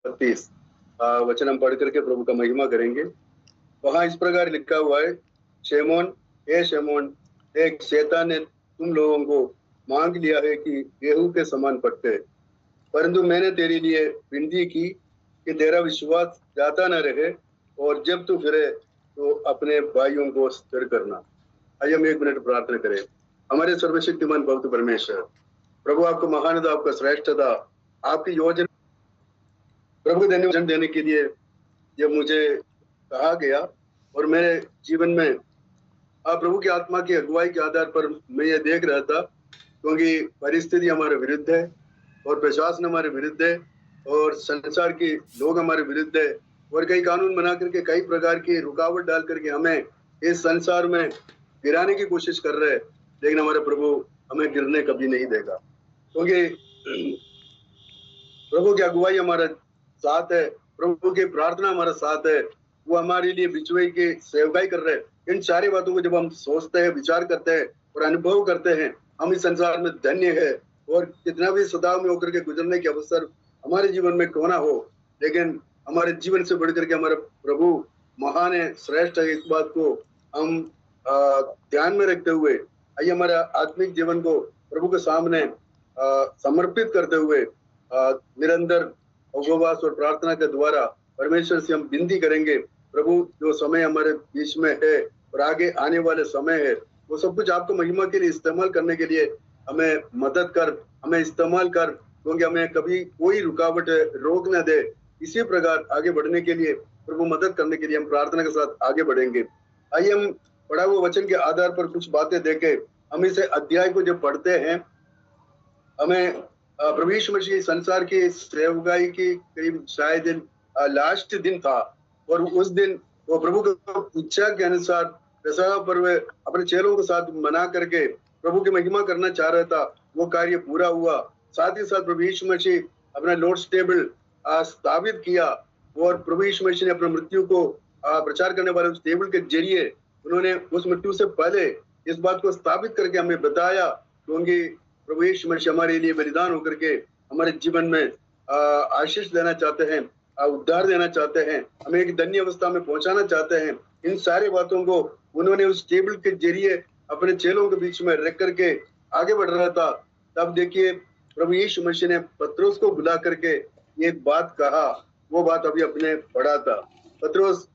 32 वचन हम पढ़ करके प्रभु का महिमा करेंगे। वहां इस प्रकार लिखा हुआ है, शेमोन, हे शेमोन, एक शैतान ने तुम लोगों को मांग लिया है कि गेहूं के समान पट्टे, परंतु मैंने तेरे लिए विनती की कि तेरा विश्वास जाता न रहे, और जब तू फिरे तो अपने भाइयों को स्थिर करना। आइए हम 1 मिनट प्रार्थना करें। हमारे सर्वशक्तिमान पवित्र परमेश्वर, प्रभु आपको महानता, आपका श्रेष्ठता, आपकी योजना, प्रभु को धन्यवाद देने के लिए जब मुझे कहा गया और मेरे जीवन में प्रभु की आत्मा की अगुवाई के आधार पर मैं ये देख रहा था, क्योंकि परिस्थिति हमारे विरुद्ध है और प्रशासन हमारे विरुद्ध है और संसार के लोग हमारे विरुद्ध है, और कई कानून बना करके कई प्रकार की रुकावट डाल करके हमें इस संसार में गिराने की कोशिश कर रहे हैं, लेकिन हमारे प्रभु हमें गिरने कभी नहीं देगा, क्योंकि प्रभु की अगुवाई हमारे साथ है, प्रभु की प्रार्थना हमारे साथ है, वो हमारे लिए बिचवाई की सेवकाई कर रहे हैं। इन सारी बातों को जब हम सोचते हैं, विचार करते हैं और अनुभव करते हैं, हम इस संसार में धन्य है, और कितना भी सताव में होकर के गुजरने के अवसर हमारे जीवन में क्यों ना हो, लेकिन हमारे जीवन से बढ़ करके हमारा प्रभु महान है, श्रेष्ठ है। इस बात को हम ध्यान में रखते हुए आइए हमारा आत्मिक जीवन को प्रभु के सामने समर्पित करते हुए निरंतर उपवास और प्रार्थना के द्वारा परमेश्वर से हम विनती करेंगे, प्रभु जो समय हमारे बीच में है और आगे आने वाले समय है, वो सब कुछ आपको महिमा के लिए इस्तेमाल करने के लिए हमें मदद कर, हमें इस्तेमाल कर, क्योंकि हमें कभी कोई रुकावट रोक न दे। इसी प्रकार आगे बढ़ने के लिए, प्रभु मदद करने के लिए हम प्रार्थना के साथ आगे बढ़ेंगे। आइए हम पढ़ा हुआ वचन के आधार पर कुछ बातें देखे। हम इस अध्याय को जब पढ़ते हैं, हमें प्रभु यीशु मसीह संसार की सेवकाई की करीब शायद लास्ट दिन था, और उस दिन वो प्रभु की इच्छा के अनुसार पेसह पर्व अपने चेलों के साथ मना करके प्रभु की महिमा करना चाह रहा था। वो कार्य पूरा हुआ। साथ ही साथ प्रभु यीशु मसीह अपना लॉर्ड्स टेबल स्थापित किया, और प्रभु यीशु मसीह ने अपनी मृत्यु को प्रचार करने वाले उस टेबल के जरिए उन्होंने उस मृत्यु से पहले इस बात को स्थापित करके हमें बताया, क्योंकि प्रभु यीशु मसीह हमारे लिए बलिदान होकर के हमारे जीवन में आशीष देना चाहते हैं, उद्धार देना चाहते हैं, हमें एक धन्य अवस्था में पहुंचाना चाहते हैं। इन सारी बातों को उन्होंने उस टेबल के जरिए अपने चेलों के बीच में रख करके आगे बढ़ रहा था। तब देखिए प्रभु यीशु मसीह ने पत्रोस को बुला करके एक बात कहा, वो बात अभी अपने पढ़ा था। पत्रोस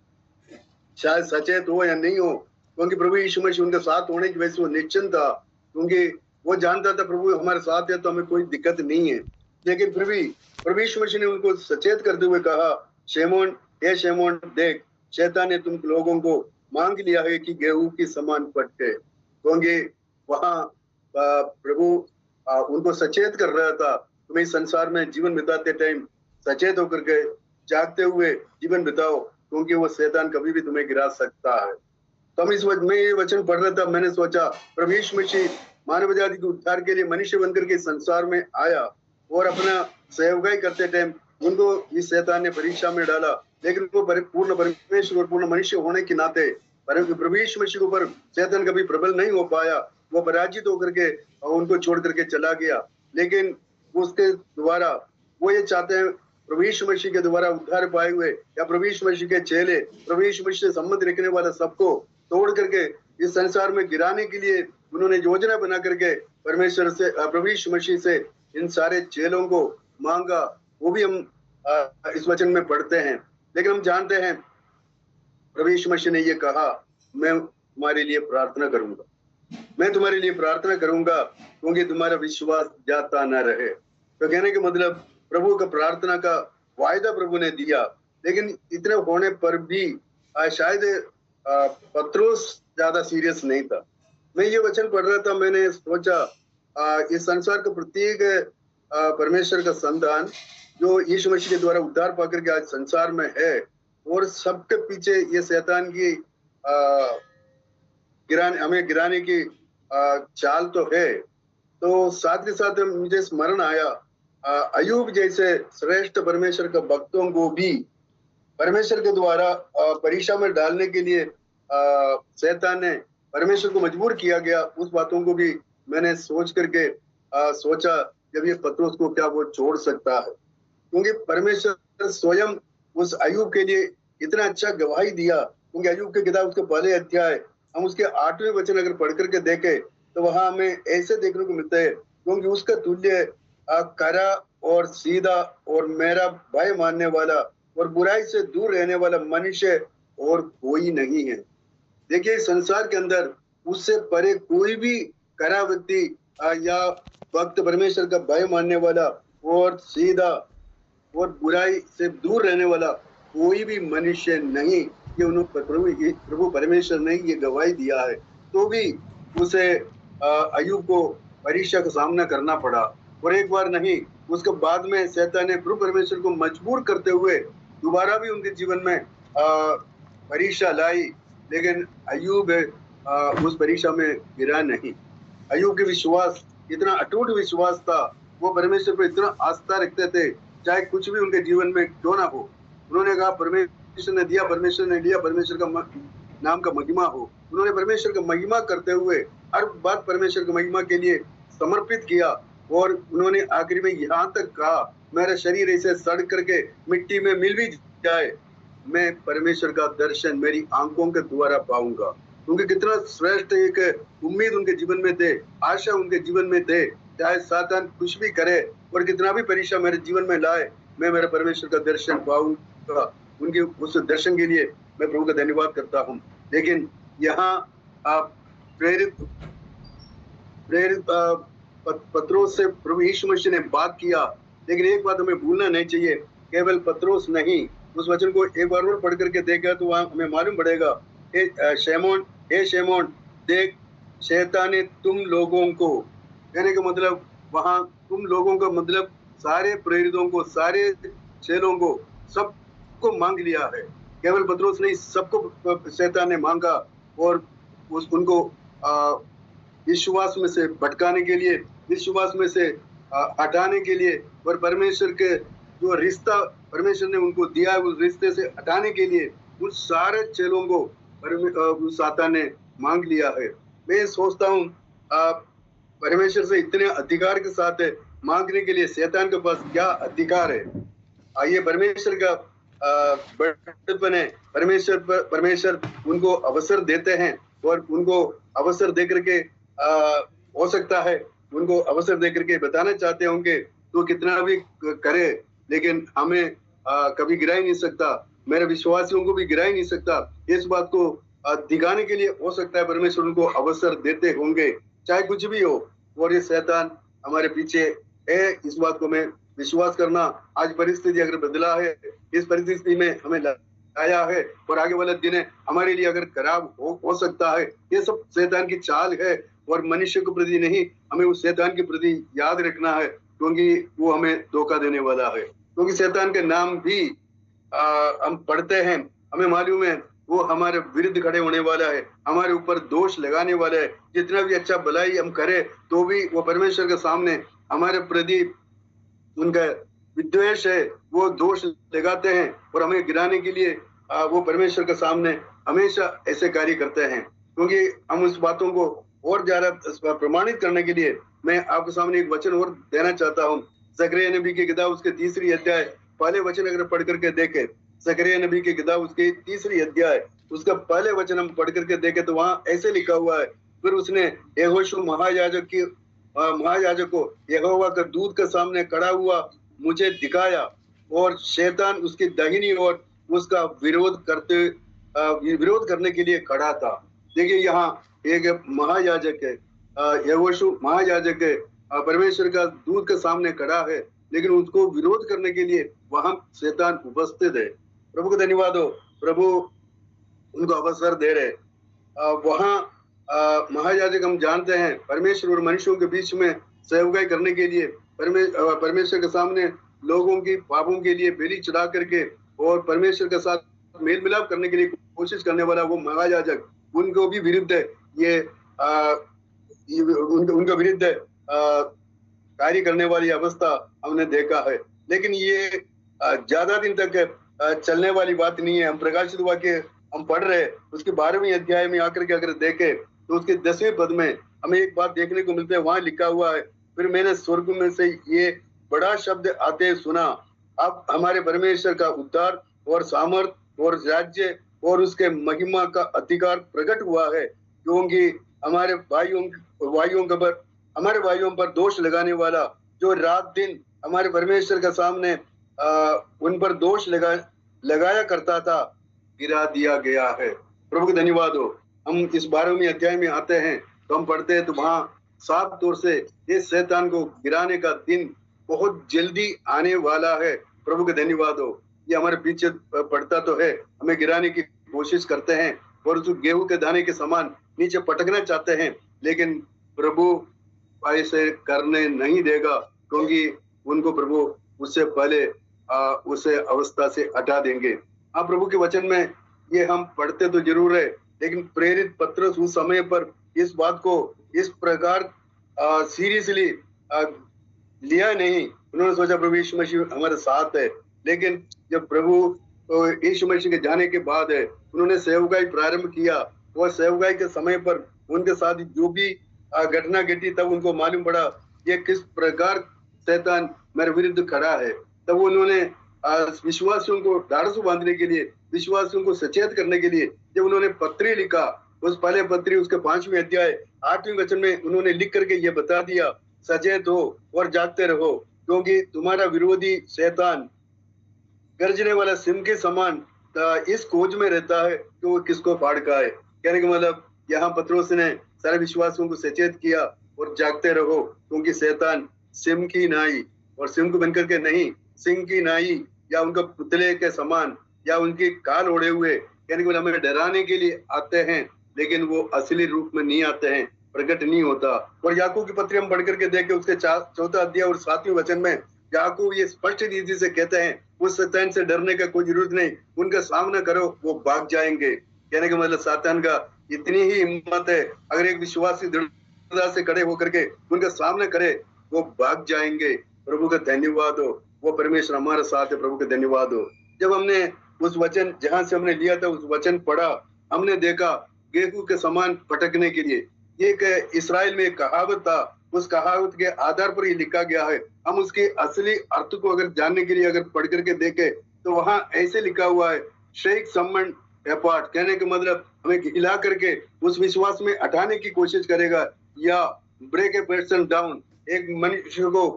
शायद सचेत हो या नहीं हो, क्योंकि प्रभु यीशु मसीह उनके साथ होने की वजह से वो निश्चिंत था, क्योंकि वो जानता था प्रभु हमारे साथ है तो हमें कोई दिक्कत नहीं है। लेकिन फिर भी प्रभु यीशु मसीह ने उनको सचेत करते हुए कहा, शेमोन, हे शेमोन, देख शैतान ने तुम लोगों को मांग लिया है कि गेहूं की समान पट्टे, क्योंकि वहां प्रभु उनको सचेत कर रहा था, तुम्हें इस संसार में जीवन बिताते टाइम सचेत होकर के जागते हुए जीवन बिताओ, क्योंकि वो शैतान कभी भी तुम्हें गिरा सकता है। तो हम मैं ये वचन पढ़ रहा था, मैंने सोचा प्रभु यीशु मसीह मानव जाति के उद्धार के लिए मनुष्य बनकर के संसार में आया, और अपना सेवकाई करते टाइम उनको इस शैतान ने परीक्षा में डाला, लेकिन वो पूर्ण परमेश्वर और पूर्ण मनुष्य होने के नाते प्रभु यीशु मसीह के ऊपर शैतान कभी प्रबल नहीं हो पाया। वो पराजित होकर के उनको छोड़ करके चला गया। लेकिन उसके द्वारा वो ये चाहते हैं, प्रभु यीशु मसीह के द्वारा उद्धार पाए हुए या प्रभु यीशु मसीह के चेले, प्रभु यीशु मसीह से संबंध रखने वाले सबको तोड़ करके इस संसार में गिराने के लिए उन्होंने योजना बना करके परमेश्वर से, प्रभु यीशु मसीह से इन सारे चेलों को मांगा। वो भी हम इस वचन में पढ़ते हैं। लेकिन हम जानते हैं प्रभु यीशु मसीह ने ये कहा, मैं तुम्हारे लिए प्रार्थना करूंगा, मैं तुम्हारे लिए प्रार्थना करूंगा, क्योंकि तुम्हारा विश्वास जाता न रहे। तो कहने का मतलब प्रभु का प्रार्थना का वायदा प्रभु ने दिया, लेकिन इतने होने पर भी शायद पत्रोस ज्यादा सीरियस नहीं था। मैं ये वचन पढ़ रहा था, मैंने सोचा इस संसार का प्रत्येक परमेश्वर का संतान जो यीशु मसीह के द्वारा उद्धार पाकर के आज संसार में है, और सबके पीछे ये शैतान की हमें गिराने की चाल तो है। तो साथ के साथ मुझे स्मरण आया, अयूब जैसे श्रेष्ठ परमेश्वर के भक्तों को भी परमेश्वर के द्वारा परीक्षा में डालने के लिए शैतान ने परमेश्वर को मजबूर किया गया। उस बातों को भी मैंने सोच करके सोचा, जब ये पत्रोस को क्या वो छोड़ सकता है। क्योंकि परमेश्वर स्वयं उस अय्यूब के लिए इतना अच्छा गवाही दिया। क्योंकि अय्यूब की किताब उसके पहले अध्याय हम उसके 8वें वचन अगर पढ़ करके देखें तो वहां हमें ऐसे देखने को मिलता है, क्योंकि उसका तुल्य करा और सीधा और मेरा भय मानने वाला और बुराई से दूर रहने वाला मनुष्य और कोई नहीं है। देखिए संसार के अंदर उससे परे कोई भी करा व्यक्ति या भक्त परमेश्वर का भय मानने वाला और सीधा और बुराई से दूर रहने वाला कोई भी मनुष्य नहीं। ये उन्होंने प्रभु परमेश्वर ने ये गवाही दिया है, तो भी उसे अय्यूब को परीक्षा का सामना करना पड़ा। और एक बार नहीं, उसके बाद में शैतान ने प्रभु परमेश्वर को मजबूर करते हुए दोबारा भी उनके जीवन में परीक्षा लाई, लेकिन अय्यूब उस परीक्षा में गिरा नहीं। अय्यूब के विश्वास इतना अटूट विश्वास था, वो परमेश्वर पर इतना आस्था रखते थे, चाहे कुछ भी उनके जीवन में क्यों ना हो। उन्होंने कहा परमेश्वर ने दिया, परमेश्वर ने लिया, परमेश्वर का नाम का महिमा हो। उन्होंने परमेश्वर का महिमा करते हुए हर बात परमेश्वर की महिमा के लिए समर्पित किया। और उन्होंने आखिर में यहाँ तक कहा, मेरा शरीर ऐसे सड़ करके मिट्टी में मिल भी जाए, मैं परमेश्वर का दर्शन मेरी आंखों के द्वारा पाऊंगा। क्योंकि कितना श्रेष्ठ एक उम्मीद उनके जीवन में थे, आशा उनके जीवन में थे, चाहे सातान कुछ भी करे और कितना भी परीक्षा मेरे जीवन में लाए, मैं मेरे परमेश्वर का दर्शन पाऊंगा। उनके उस दर्शन के लिए मैं प्रभु का धन्यवाद करता हूँ। लेकिन यहाँ आप प्रेरित पत्रोस से प्रभु यीशु मसीह ने बात किया, लेकिन एक बात हमें भूलना नहीं चाहिए, केवल पत्रोस नहीं, उस वचन को एक बार और पढ़ करके देखा तो वहां हमें मालूम पड़ेगा, हे शैमोन देख शैतान ने तुम लोगों को, कहने का मतलब वहां तुम लोगों का मतलब सारे प्रेरितों को, सारे चेलों को, सबको मांग लिया है। केवल पत्रोस नहीं, सबको शैतान ने मांगा और उनको विश्वास में से भटकाने के लिए, विश्वास में से हटाने के लिए, और परमेश्वर के जो रिश्ता परमेश्वर ने उनको दिया है उस रिश्ते से हटाने के लिए उन सारे चेलों को सातान ने मांग लिया है। मैं सोचता हूँ परमेश्वर से इतने अधिकार के साथ मांगने के लिए शैतान के पास क्या अधिकार है? ये परमेश्वर का बड़प्पन है। परमेश्वर उनको अवसर देते हैं और उनको अवसर दे करके हो सकता है उनको अवसर दे करके बताना चाहते होंगे तो कितना भी करे, लेकिन हमें कभी गिरा ही नहीं सकता, मेरे विश्वासियों को भी गिरा ही नहीं सकता। इस बात को दिखाने के लिए हो सकता है परमेश्वर उनको अवसर देते होंगे, चाहे कुछ भी हो। और ये शैतान हमारे पीछे है, इस बात को मैं विश्वास करना। आज परिस्थिति अगर बदला है, इस परिस्थिति में हमें लाया है और आगे वाला दिन हमारे लिए अगर खराब हो सकता है, ये सब शैतान की चाल है और मनुष्य के प्रति नहीं, हमें उस शैतान के प्रति याद रखना है, क्योंकि वो हमें धोखा देने वाला है। क्योंकि शैतान के नाम भी हम पढ़ते हैं, हमें मालूम है वो हमारे विरुद्ध खड़े होने वाला है, हमारे ऊपर दोष लगाने वाला है। जितना भी अच्छा भलाई हम करें तो भी वो परमेश्वर के सामने हमारे प्रति उनका विद्वेष है, वो दोष लगाते हैं और हमें गिराने के लिए वो परमेश्वर के सामने हमेशा ऐसे कार्य करते हैं। क्योंकि हम उस बातों को और ज्यादा प्रमाणित करने के लिए मैं आपके सामने एक वचन और देना चाहता हूँ। जकरिया नबी की किताब उसके 3री अध्याय पहले वचन अगर पढ़ करके देखे, जकरिया नबी की किताब उसके 3री अध्याय उसका पहले वचन हम पढ़ करके देखे तो वहां ऐसे लिखा हुआ है, फिर उसने यहोशू महायाजक को यहोवा का दूत के सामने खड़ा हुआ मुझे दिखाया और शैतान उसकी दाहिनी ओर उसका विरोध करने के लिए खड़ा था। देखिए यहाँ एक महायाजक है, यहोशू महायाजक है, परमेश्वर का दूत के सामने खड़ा है, लेकिन उसको विरोध करने के लिए वहां शैतान उपस्थित है। प्रभु को धन्यवाद हो, प्रभु उनको अवसर दे रहे। वहां महायाजक हम जानते हैं परमेश्वर और मनुष्यों के बीच में सेवकाई करने के लिए परमेश्वर के सामने लोगों की पापों के लिए बलि चढ़ा करके और परमेश्वर के साथ मेल मिलाप करने के लिए कोशिश करने वाला वो महायाजक, उनको भी विरुद्ध ये उनका विरुद्ध कार्य करने वाली अवस्था हमने देखा है। लेकिन ये ज्यादा दिन तक चलने वाली बात नहीं है। हम प्रकाशित वाक्य हम पढ़ रहे हैं, उसके 12वें अध्याय में आकर के अगर देखें तो उसके 10वें पद में हमें एक बात देखने को मिलता है, वहां लिखा हुआ है, फिर मैंने स्वर्ग में से ये बड़ा शब्द आते सुना, अब हमारे परमेश्वर का उद्धार और सामर्थ और राज्य और उसके महिमा का अधिकार प्रकट हुआ है, क्योंकि हमारे भाइयों पर दोष लगाने वाला जो रात दिन हमारे परमेश्वर के सामने उन पर दोष लगाया करता था, गिरा दिया गया है। प्रभु का धन्यवाद हो। हम इस 12वें अध्याय में आते हैं तो हम पढ़ते हैं तो वहां साफ तौर से इस शैतान को गिराने का दिन बहुत जल्दी आने वाला है। प्रभु का धन्यवाद हो। ये हमारे पीछे पड़ता तो है, हमें गिराने की कोशिश करते हैं और उस गेहूं के दाने के समान नीचे पटकना चाहते हैं, लेकिन प्रभु ऐसे करने नहीं देगा, क्योंकि उनको प्रभु उससे पहले उसे अवस्था से हटा देंगे। हाँ, प्रभु के वचन में ये हम पढ़ते तो जरूर है, लेकिन प्रेरित पत्रस उस समय पर इस बात को इस प्रकार सीरियसली लिया नहीं। उन्होंने सोचा प्रभु यीशु मसीह हमारे साथ है, लेकिन जब प्रभु यीशु मसीह के जाने के बाद है उन्होंने सेवकाई प्रारंभ किया, और सेवकाई के समय पर उनके साथ जो भी घटना घटी तब उनको मालूम पड़ा ये किस प्रकार शैतान मेरे विरुद्ध खड़ा है। तब उन्होंने विश्वासियों को ढाढ़स बांधने के लिए, विश्वासियों को सचेत करने के लिए जब उन्होंने पत्री लिखा, उस पहले पत्री उसके 5वें अध्याय 8वें वचन में उन्होंने लिख करके ये बता दिया, सचेत हो और जागते रहो, क्योंकि तुम्हारा विरोधी शैतान गर्जने वाला सिंह के समान इस खोज में रहता है कि वो किसको फाड़ खाए। कहने का मतलब यहाँ पत्रोस ने सारे विश्वासियों को सचेत किया और जागते रहो, क्योंकि शैतान सिंह की नाई, और सिंह को बनकर के नहीं, सिंह की नाई या उनका पुतले के समान या उनकी काल ओढ़े हुए, कहने का मतलब हमें डराने के लिए आते हैं, लेकिन वो असली रूप में नहीं आते हैं, प्रकट नहीं होता। और याकूब की पत्री हम पढ़ करके देखे उसके 4 अध्याय और 7वें वचन में याकूब ये स्पष्ट रीति से कहते हैं उस शैतान से डरने का कोई जरूरत नहीं, उनका सामना करो वो भाग जाएंगे। कहने का मतलब शैतान का इतनी ही हिम्मत है, अगर एक विश्वासी दृढ़ता से खड़े होकर के उनका सामना करे वो भाग जाएंगे। प्रभु का धन्यवाद हो, वो परमेश्वर हमारे साथ है। प्रभु का धन्यवाद हो। जब हमने उस वचन जहां से हमने लिया था उस वचन पढ़ा, हमने देखा गेहूं के समान पटकने के लिए एक इस्राएल में एक कहावत था, उस कहावत के आधार पर ये लिखा गया है। हम उसके असली अर्थ को अगर जानने के लिए अगर पढ़ करके देखे तो वहां ऐसे लिखा हुआ है, शेख सम्मन अपार्ट, कहने का मतलब हमें हिला करके उस विश्वास में हटाने की कोशिश करेगा, या ब्रेक ए पर्सन डाउन, एक मनुष्य को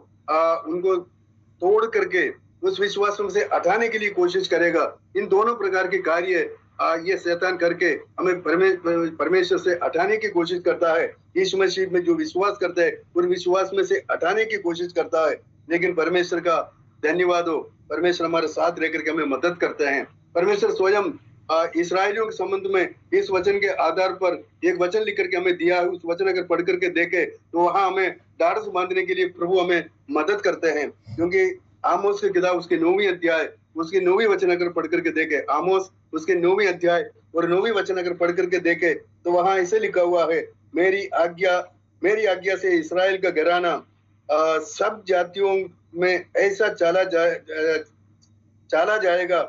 उनको तोड़ करके उस विश्वास से हटाने के लिए कोशिश करेगा। इन दोनों प्रकार के कार्य ये शैतान करके हमें परमेश्वर से हटाने की कोशिश करता है। यीशु मसीह में जो विश्वास करता है उस विश्वास में से हटाने की कोशिश करता है, लेकिन परमेश्वर का धन्यवाद हो, परमेश्वर हमारे साथ रह करके हमें मदद करते हैं। परमेश्वर स्वयं इस्राएलियों के संबंध में इस वचन के आधार पर एक वचन लिख करके हमें दिया है। उस वचन अगर पढ़ करके देखे तो वहां हमें ढाढ़स बांधने के लिए प्रभु हमें मदद करते हैं, क्योंकि आमोस की किताब उसके 9वें अध्याय उसके 9वें वचन अगर पढ़ करके देखे, आमोस उसके 9वें अध्याय और 9वें वचन अगर पढ़ करके देखे तो वहां ऐसे लिखा हुआ है, मेरी आज्ञा से इस्राएल का घराना सब जातियों में ऐसा चला जाएगा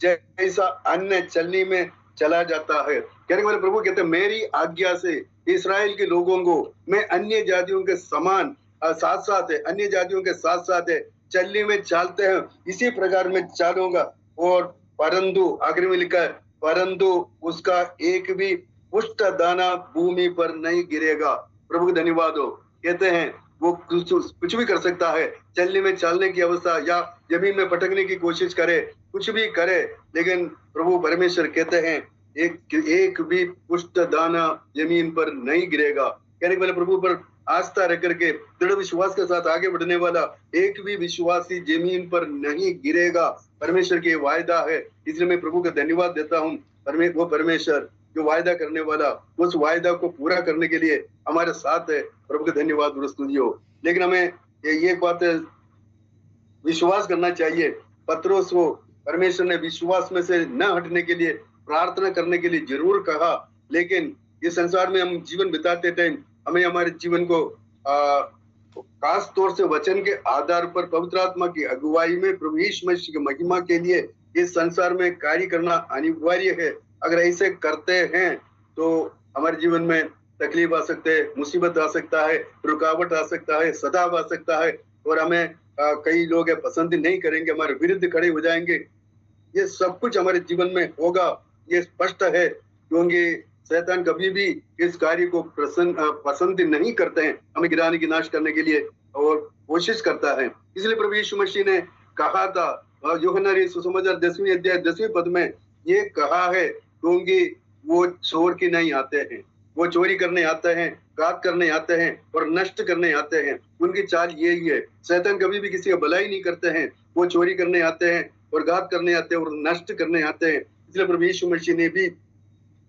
जैसा अन्य चलनी में चला जाता है। कहने वाले प्रभु कहते हैं मेरी आज्ञा से इस्राएल के लोगों को मैं अन्य जातियों के समान साथ साथ है, अन्य जातियों के साथ साथ है चलनी में चालते हैं इसी प्रकार में चालूंगा। और परंतु आखिर में लिखा है, परंतु उसका एक भी पुष्ट दाना भूमि पर नहीं गिरेगा। प्रभु का धन्यवाद हो। कहते हैं वो कुछ भी कर सकता है, चलने में चलने की अवस्था या जमीन में पटकने की कोशिश करे, कुछ भी करे, लेकिन प्रभु परमेश्वर कहते हैं एक भी पुष्ट दाना जमीन पर नहीं गिरेगा। कहने वाले प्रभु पर आस्था रख करके दृढ़ विश्वास के साथ आगे बढ़ने वाला एक भी विश्वासी जमीन पर नहीं गिरेगा। परमेश्वर की वायदा है, इसलिए मैं प्रभु का धन्यवाद देता हूँ। वो परमेश्वर जो वायदा करने वाला उस वायदा को पूरा करने के लिए हमारे साथ है। प्रभु का धन्यवाद हो। लेकिन हमें ये बात विश्वास करना चाहिए, पत्रोस को परमेश्वर ने विश्वास में से न हटने के लिए प्रार्थना करने के लिए जरूर कहा, लेकिन इस संसार में हम जीवन बिताते टाइम हमें हमारे जीवन को खास तौर से वचन के आधार पर पवित्र आत्मा की अगुवाई में प्रभु यीशु मसीह की महिमा के लिए इस संसार में कार्य करना अनिवार्य है। अगर ऐसे करते हैं तो हमारे जीवन में तकलीफ आ सकते हैं, मुसीबत आ सकता है, रुकावट आ सकता है, सताव आ सकता है, और हमें कई लोग है पसंद नहीं करेंगे, हमारे विरुद्ध खड़े हो जाएंगे। ये सब कुछ हमारे जीवन में होगा, ये स्पष्ट है, क्योंकि शैतान कभी भी इस कार्य को पसंद नहीं करते हैं, हमें गिराने की नाश करने के लिए और कोशिश करता है। इसलिए प्रभु यीशु मसीह ने कहा था, यूहन्ना सुसमाचार 10वीं अध्याय 10वीं पद में ये कहा है, क्योंकि वो चोर की नहीं आते हैं, वो चोरी करने आते हैं, घात करने आते हैं और नष्ट करने आते हैं। उनकी चाल यही है। शैतान कभी भी किसी का भलाई नहीं करते हैं, वो चोरी करने आते हैं और घात करने आते हैं और नष्ट करने आते हैं। इसलिए प्रभु यीशु मसीह ने भी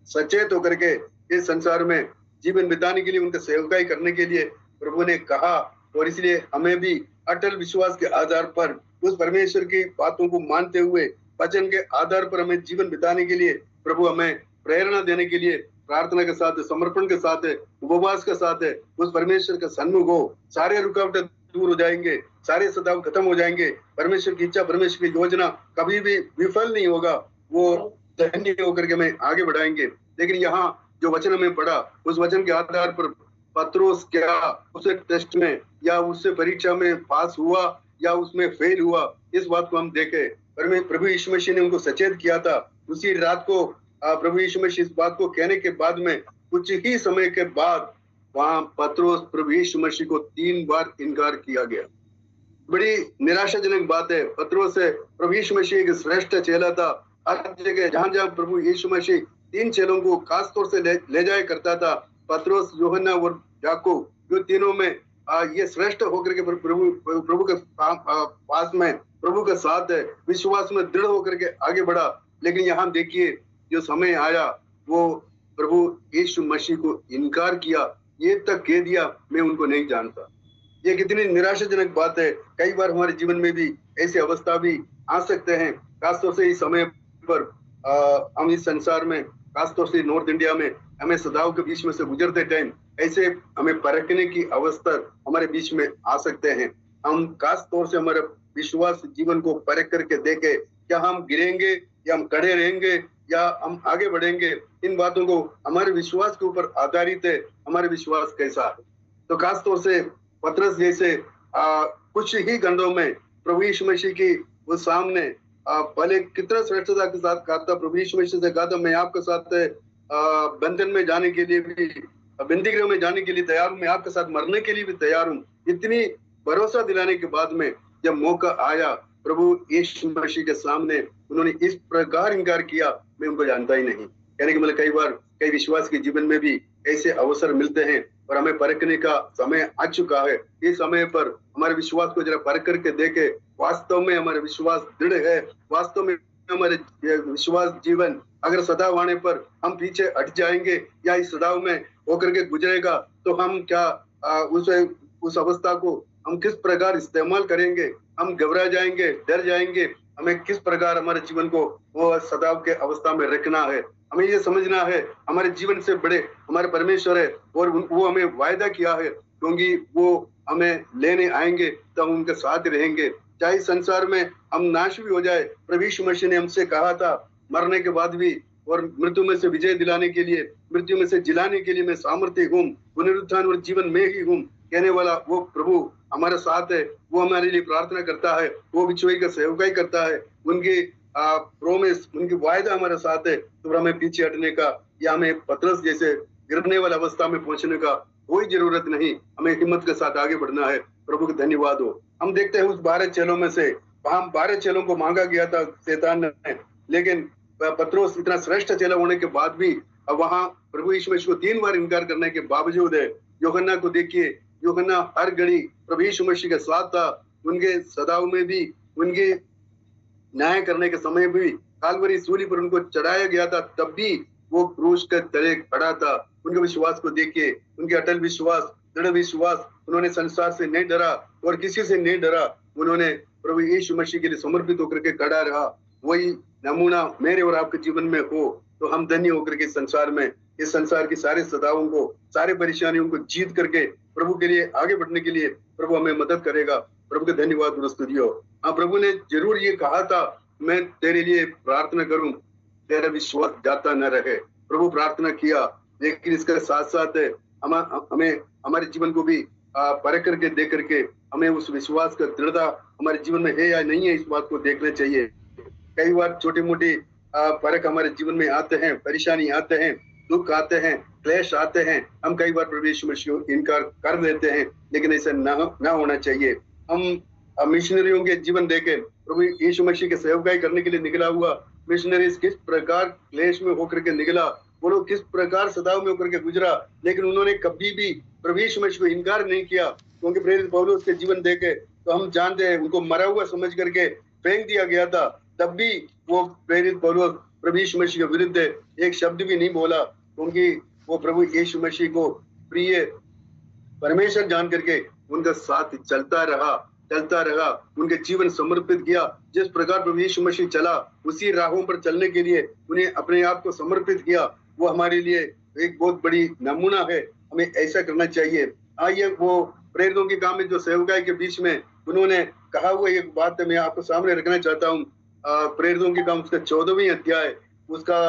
सचेत होकर के इस संसार में जीवन बिताने के लिए, उनका सेवकाई करने के लिए प्रभु ने कहा, और इसलिए हमें भी अटल विश्वास के आधार पर उस परमेश्वर की बातों को मानते हुए वचन के आधार पर हमें जीवन बिताने के लिए प्रभु हमें प्रेरणा देने के लिए प्रार्थना के साथ, समर्पण के साथ, उपवास के साथ उस परमेश्वर का सन्मुख हो, सारे रुकावटें दूर हो जाएंगे, सारे सताव खत्म हो जाएंगे। परमेश्वर की इच्छा, परमेश्वर की योजना कभी भी विफल नहीं होगा, वो धन्य होकर के हमें आगे बढ़ाएंगे। लेकिन यहाँ जो वचन हमें पढ़ा, उस वचन के आधार पर पत्रोस क्या उसे टेस्ट में या उससे परीक्षा में पास हुआ या उसमें फेल हुआ, इस बात को हम देखे। प्रभु यीशु मसीह ने उनको सचेत किया था। उसी रात को प्रभु यीशु मसीह इस बात को कहने के बाद में कुछ ही समय के बाद वहां पत्रोस प्रभु यीशु मसीह को 3 बार इनकार किया गया। बड़ी निराशाजनक बात है। पत्रोस प्रभु यीशु मसीह एक श्रेष्ठ चेला था। हर जगह जहां जहां प्रभु यीशु मसीह 3 चेलों को खास तौर से ले जाया करता था, पत्रोस, यूहन्ना और याकूब, जो तीनों में ये श्रेष्ठ होकर के प्रभु के पास में प्रभु के साथ है, विश्वास में दृढ़ होकर के आगे बढ़ा। लेकिन यहाँ देखिए, जो समय आया वो प्रभु यीशु मसीह को इनकार किया, ये तक कह दिया मैं उनको नहीं जानता। ये कितनी निराशाजनक बात है। कई बार हमारे जीवन में भी ऐसी अवस्था भी आ सकते हैं, खासतौर से इस समय पर हम इस संसार में, खासतौर से नॉर्थ इंडिया में, हमें सदाओं के बीच में से गुजरते टाइम ऐसे हमें परखने की अवस्था हमारे बीच में आ सकते हैं। हम खास तौर से हमारे विश्वास जीवन को परख करके देखे, क्या हम गिरेंगे या हम खड़े रहेंगे या हम आगे बढ़ेंगे। इन बातों को हमारे विश्वास के ऊपर आधारित है, हमारे विश्वास कैसा है। तो खास तौर से पतरस जैसे कुछ ही घंटों में प्रभु यीशु मसीह की वो सामने पहले कितना श्रेष्ठता के साथ कहा था। प्रभु यीशु मसीह से कहा था, मैं आपके साथ बंधन में जाने के लिए भी, बंदी गृह में जाने के लिए तैयार हूँ, मैं आपके साथ मरने के लिए भी तैयार हूँ। इतनी भरोसा दिलाने के बाद में जब मौका आया प्रभु यीशु मसीह के सामने, उन्होंने इस प्रकार इनकार किया, मैं उनको जानता ही नहीं। यानी कि मतलब कई बार कई विश्वास के जीवन में भी ऐसे अवसर मिलते हैं और हमें परखने का समय आ चुका है। इस समय पर हमारे विश्वास को जरा परख करके देखे, वास्तव में हमारे विश्वास दृढ़ है, वास्तव में हमारे विश्वास जीवन अगर सदाव आने पर हम पीछे हट जाएंगे या इस सदाव में होकर के गुजरेगा, तो हम क्या उस अवस्था को हम किस प्रकार इस्तेमाल करेंगे। हम घबरा जाएंगे, डर जाएंगे। हमें किस प्रकार हमारे जीवन को वो सदाव के अवस्था में रखना है। हमें ये समझना है हमारे जीवन से बड़े हमारे परमेश्वर है और वो हमें वायदा किया है, क्योंकि वो हमें लेने आएंगे तो हम उनके साथ रहेंगे। चाहे संसार में हम नाश भी हो जाए, प्रभु यीशु मसीह ने हमसे कहा था मरने के बाद भी और मृत्यु में से विजय दिलाने के लिए, मृत्यु में से जिलाने के लिए मैं सामर्थ्य हूँ, पुनरुत्थान और जीवन में ही हूँ कहने वाला वो प्रभु हमारे साथ है। वो हमारे लिए प्रार्थना करता है, वो बिछुई का सेवकाई करता है, उनकी प्रोमिस, उनकी वायदा हमारे साथ है। तो हमें पीछे हटने का या हमें पतरस जैसे गिरने वाली अवस्था में पहुंचने का कोई जरूरत नहीं। हमें हिम्मत के साथ आगे बढ़ना है। प्रभु का धन्यवाद हो। हम देखते हैं उस 12 चेलों में से वहां 12 चेलों को मांगा गया था शैतान ने, लेकिन पतरस इतना श्रेष्ठ चेला होने के बाद भी वहां प्रभु यीशु मसीह को 3 बार इनकार करने के बावजूद है। यूहन्ना को देखिए, यूहन्ना हर घड़ी प्रभु यीशु मसीह के साथ था। उनके सदाव में भी, उनके न्याय करने के समय भी, कालवरी सूली पर उनको चढ़ाया गया था, तब भी वो क्रूस के तले खड़ा था। उनके विश्वास को देखिए, उनके अटल विश्वास, दृढ़ विश्वास। उन्होंने संसार से नहीं डरा और किसी से नहीं डरा। उन्होंने प्रभु यीशु मसीह के लिए समर्पित होकर के खड़ा रहा। वही नमूना मेरे और आपके जीवन में हो तो हम धन्य होकर के संसार में, इस संसार की सारे सदाओं को, सारे परेशानियों को जीत करके प्रभु के लिए आगे बढ़ने के लिए प्रभु हमें मदद करेगा। प्रभु के धन्यवाद और स्तुति हो। हाँ, प्रभु ने जरूर ये कहा था मैं तेरे लिए प्रार्थना करूं, तेरा विश्वास जाता न रहे। प्रभु प्रार्थना किया, लेकिन इसके साथ साथ हमें हमारे जीवन को भी परख करके देख करके हमें उस विश्वास का दृढ़ता हमारे जीवन में है या नहीं है, इस बात को देखना चाहिए। कई बार छोटी मोटी परख हमारे जीवन में आते हैं, परेशानी आते हैं, दुख आते हैं, क्लेश आते हैं, हम कई बार प्रभु यीशु मसीह को इनकार कर देते हैं, लेकिन ऐसा ना होना चाहिए। हम मिशनरियों के जीवन देखें, प्रभु यीशु मसीह के सेवकाई करने के लिए निकला हुआ मिशनरीज किस प्रकार क्लेश में होकर के निकला, वो लोग किस प्रकार सदाव में होकर के गुजरा, लेकिन उन्होंने कभी भी प्रभु यीशु मसीह को इनकार नहीं किया। क्योंकि प्रेरित पौलुस के जीवन देखे तो हम जानते हैं उनको मरा हुआ समझ करके फेंक दिया गया था, तब भी वो प्रेरित पौलुस प्रभु यीशु मसीह के विरुद्ध एक शब्द भी नहीं बोला, क्योंकि वो प्रभु यीशु मसीह को प्रिय परमेश्वर जान करके उनका साथ चलता रहा, उनके जीवन समर्पित किया। जिस प्रकार प्रभु यीशु मसीह चला उसी राहों पर चलने के लिए उन्हें अपने आप को समर्पित किया। वो हमारे लिए एक बहुत बड़ी नमूना है, हमें ऐसा करना चाहिए। आइए वो प्रेरितों के काम में जो सेवकाई के बीच में उन्होंने कहा हुआ एक बात मैं आपको सामने रखना चाहता हूँ। प्रेरितों के काम उसका 14वां अध्याय उसका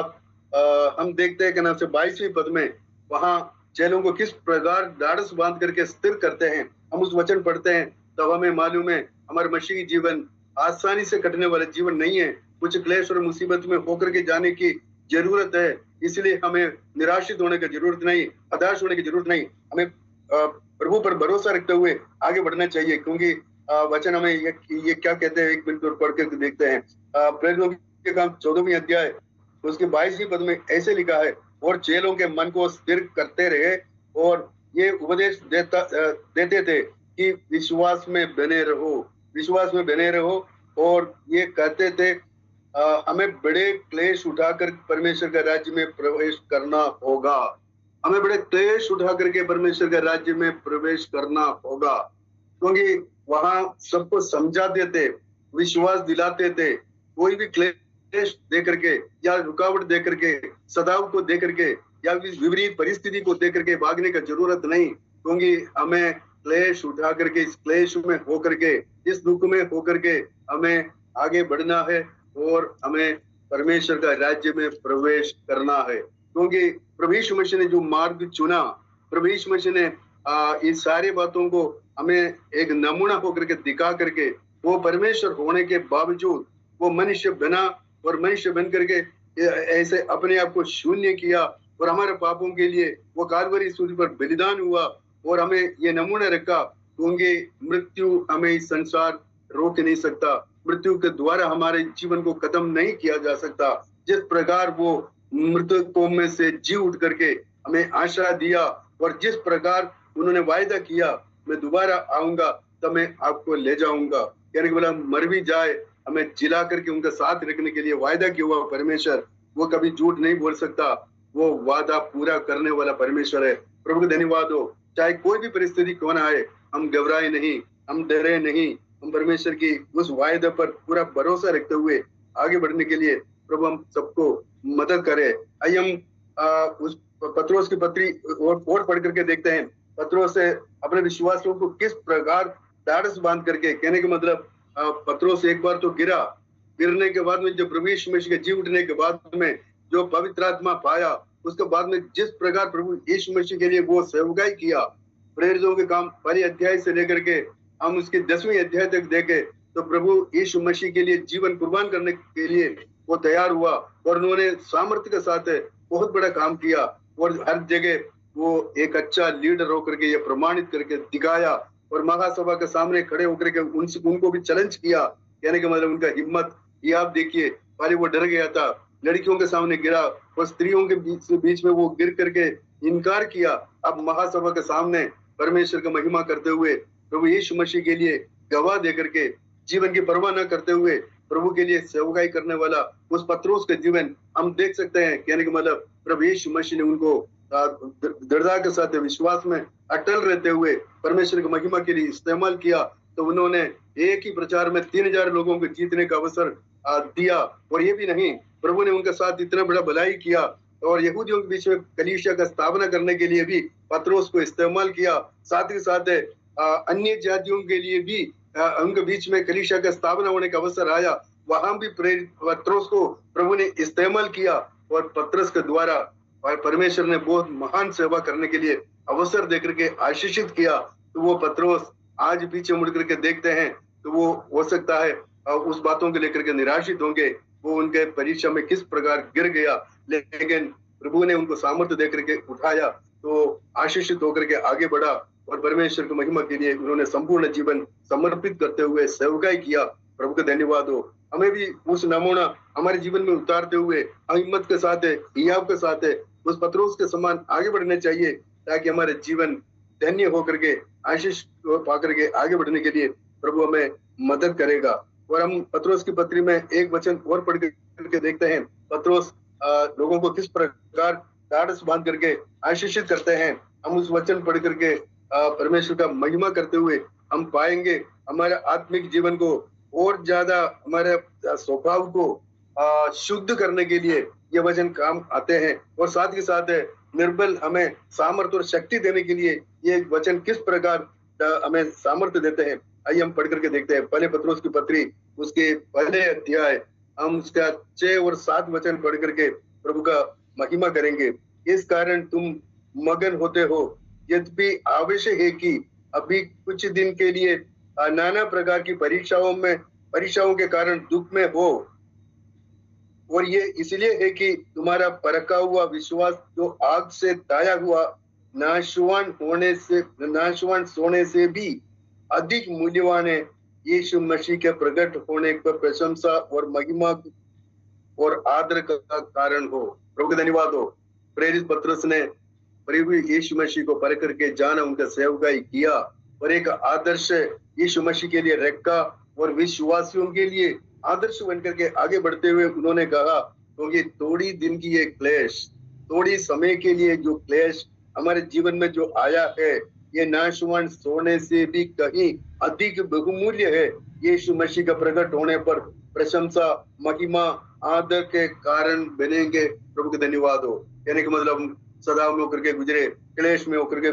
हम देखते हैं कि नाम से 22वें पद में वहां चेलों को किस प्रकार ढाढ़स बांध करके स्थिर करते हैं। हम उस वचन पढ़ते हैं तब हमें मालूम है हमारे मसीही जीवन आसानी से कटने वाला जीवन नहीं है, कुछ क्लेश और मुसीबत में होकर के जाने की जरूरत है। इसलिए हमें निराशित होने की जरूरत नहीं, हताश होने की जरूरत नहीं, हमें प्रभु पर भरोसा रखते हुए आगे बढ़ना चाहिए। क्योंकि वचन हमें ये क्या कहते हैं, एक मिनट और पढ़ कर देखते हैं। प्रेरितों के काम 14वां अध्याय उसके 22वें पद में ऐसे लिखा है, और चेलों के मन को स्थिर करते रहे और ये उपदेश देते थे कि विश्वास में बने रहो, और ये कहते थे हमें बड़े क्लेश उठाकर परमेश्वर के राज्य में प्रवेश करना होगा। हमें बड़े क्लेश उठा करके परमेश्वर के राज्य में प्रवेश करना होगा, क्योंकि वहां सबको समझाते थे, विश्वास दिलाते थे। कोई भी क्लेश दे करके या रुकावट दे करके, सदाव को दे करके या विपरीत परिस्थिति को दे करके भागने का जरूरत नहीं, क्योंकि हमें क्लेश उठा करके इस क्लेश में होकर के, इस दुख में होकर के हमें आगे बढ़ना है और हमें परमेश्वर का राज्य में प्रवेश करना है। क्योंकि प्रभु यीशु मसीह ने जो मार्ग चुना, प्रभु यीशु मसीह ने इस सारी बातों को हमें एक नमूना होकर के दिखा करके, वो परमेश्वर होने के बावजूद वो मनुष्य बना और मनुष्य बन करके ऐसे अपने आप को शून्य किया और हमारे पापों के लिए वो कालवरी सूली पर बलिदान हुआ और हमें ये नमूना रखा। क्योंकि मृत्यु हमें इस संसार रोक नहीं सकता, मृत्यु के द्वारा हमारे जीवन को खत्म नहीं किया जा सकता। जिस प्रकार वो मृतकों में से जी उठ करके हमें आशा दिया और जिस प्रकार उन्होंने वायदा किया मैं दोबारा आऊंगा तब मैं आपको ले जाऊंगा, यानी कि बोला मर भी जाए हमें जिला करके उनका साथ रखने के लिए वायदा किया हुआ परमेश्वर, वो कभी झूठ नहीं बोल सकता, वो वादा पूरा करने वाला परमेश्वर है। प्रभु को धन्यवाद हो। चाहे कोई भी परिस्थिति क्यों ना आए, हम घबराए नहीं, हम डरे नहीं, हम परमेश्वर की उस वायदे पर पूरा भरोसा रखते हुए आगे बढ़ने के लिए प्रभु हम सबको मदद करे। आइए हम उस पत्रोस की पत्री और पढ़ करके देखते हैं। पत्रोस से अपने विश्वासियों को किस प्रकार ढाढ़स बांध करके, कहने का मतलब पत्रोस एक बार तो गिरने के बाद में जब प्रभु यीशु मसीह के जी उठने के बाद में जो पवित्र आत्मा पाया, उसके बाद में जिस प्रकार प्रभु यीशु मसीह के लिए वो सेवकाई किया, प्रेरितों के काम पहले अध्याय से लेकर के हम उसके 10वें अध्याय तक देखे तो प्रभु यीशु मसीह के लिए जीवन कुर्बान करने के लिए वो तैयार हुआ और उन्होंने सामर्थ्य के साथ बहुत बड़ा काम किया और हर जगह वो एक अच्छा लीडर होकर के ये प्रमाणित करके दिखाया और महासभा के सामने खड़े होकर के उनको भी चैलेंज किया। कहने का मतलब उनका हिम्मत, ये आप देखिए, पहले वो डर गया था, लड़कियों के सामने गिरा और स्त्रियों के बीच में वो गिर करके इनकार किया। अब महासभा के सामने परमेश्वर का महिमा करते हुए प्रभु यीशु मसीह के लिए गवाह दे करके जीवन की परवाह न करते हुए प्रभु के लिए सेवकाई करने वाला उस पत्रोस का जीवन हम देख सकते हैं। कहने का मतलब प्रभु यीशु मसीह ने उनको दृढ़ता के साथ विश्वास में अटल रहते हुए परमेश्वर की महिमा के लिए इस्तेमाल किया, तो उन्होंने एक ही प्रचार में 3000 लोगों को जीतने का अवसर दिया। और ये भी नहीं, प्रभु ने उनके साथ इतना बड़ा भलाई किया और यहूदियों के बीच में कलीसिया का स्थापना करने के लिए भी पत्रोस को इस्तेमाल किया। साथ ही साथ अन्य जातियों के लिए भी उनके बीच में कलीसिया का स्थापना होने का अवसर आया, वहां भी पत्रोस को प्रभु ने इस्तेमाल किया और पत्रस के द्वारा और परमेश्वर ने बहुत महान सेवा करने के लिए अवसर देकर के आशीषित किया। तो वो पत्रोस आज पीछे मुड़ करके देखते हैं तो वो हो सकता है उस बातों को लेकर के निराशित होंगे, वो उनके परीक्षा में किस प्रकार गिर गया, लेकिन प्रभु ने उनको सामर्थ्य देकर के उठाया, तो आशीषित होकर के आगे बढ़ा और परमेश्वर की महिमा के लिए उन्होंने संपूर्ण जीवन समर्पित करते हुए सेवकाई किया। प्रभु का धन्यवाद हो। हमें भी उस नमूना हमारे जीवन में उतारते हुए हिम्मत के साथ है, हियाव के साथ है, उस पत्रोस के समान आगे बढ़ने चाहिए, ताकि हमारे जीवन धन्य होकर के आशीष पा करके आगे बढ़ने के लिए प्रभु हमें मदद करेगा। और हम पत्रोस की पत्री में एक वचन और पढ़ करके देखते हैं, पत्रोस लोगों को किस प्रकार ढाढ़स बांध करके आशीषित करते हैं। हम उस वचन पढ़ करके परमेश्वर का महिमा करते हुए हम पाएंगे हमारे आत्मिक जीवन को और ज्यादा, हमारे स्वभाव को शुद्ध करने के लिए ये वचन काम आते हैं, और साथ ही साथ निर्बल हमें सामर्थ्य और शक्ति देने के लिए ये वचन किस प्रकार हमें सामर्थ्य देते हैं। आइए हम पढ़ करके देखते हैं पहले पत्रोस की पत्री उसके पहले अध्याय, हम उसका 6 और 7 वचन पढ़ करके प्रभु का महिमा करेंगे। इस कारण तुम मगन होते हो, यद्यपि आवश्यक है कि अभी कुछ दिन के लिए नाना प्रकार की परीक्षाओं के कारण दुख में हो, और ये इसलिए है कि तुम्हारा परखा हुआ विश्वास जो आग से ताया हुआ नाशवान सोने से भी अधिक मूल्यवान है, यीशु मसीह के प्रकट होने पर प्रशंसा और महिमा और आदर का कारण हो। प्रभु का धन्यवाद हो। प्रेरित पत्रस ने प्रभु यीशु मसीह को परख करके जाना, उनका सेवकाई किया और एक आदर्श यीशु मसीह के लिए रखा और विश्वासियों के लिए आदर्श बनकर के आगे बढ़ते हुए उन्होंने कहा, क्योंकि थोड़ी दिन की ये क्लेश, थोड़ी समय के लिए जो क्लेश हमारे जीवन में जो आया है, ये नाशवान सोने से भी कहीं अधिक बहुमूल्य है, यीशु मसीह का प्रकट होने पर प्रशंसा महिमा आदर के कारण बनेंगे। प्रभु के धन्यवाद हो। कहने का मतलब सदा में होकर के गुजरे, क्लेश में होकर के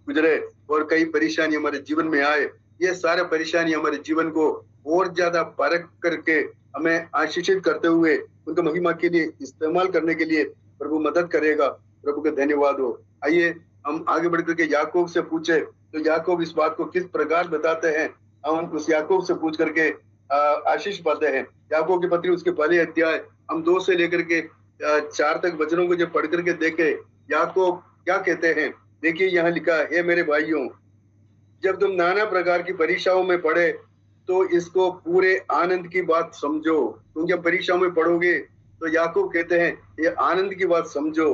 गुजरे और कई परेशानी हमारे जीवन में आए, ये सारे परेशानी हमारे जीवन को और ज्यादा परख करके हमें आशीषित करते हुए उनके महिमा के लिए इस्तेमाल करने के लिए प्रभु मदद करेगा। प्रभु का धन्यवाद हो। आइए हम आगे बढ़ करके याकूब से पूछे, तो याकूब इस बात को किस प्रकार बताते हैं, हम उस याकूब से पूछ करके आशीष पाते हैं। याकूब की पत्री उसके पहले अध्याय हम 2 से लेकर के 4 तक वचनों को जब पढ़ करके देखे, याकूब क्या कहते हैं, देखिए यहाँ लिखा है, मेरे भाइयों, जब तुम नाना प्रकार की परीक्षाओं में पढ़े तो इसको पूरे आनंद की बात समझो। तुम जब परीक्षाओं में पढ़ोगे तो याकूब कहते हैं ये आनंद की बात समझो,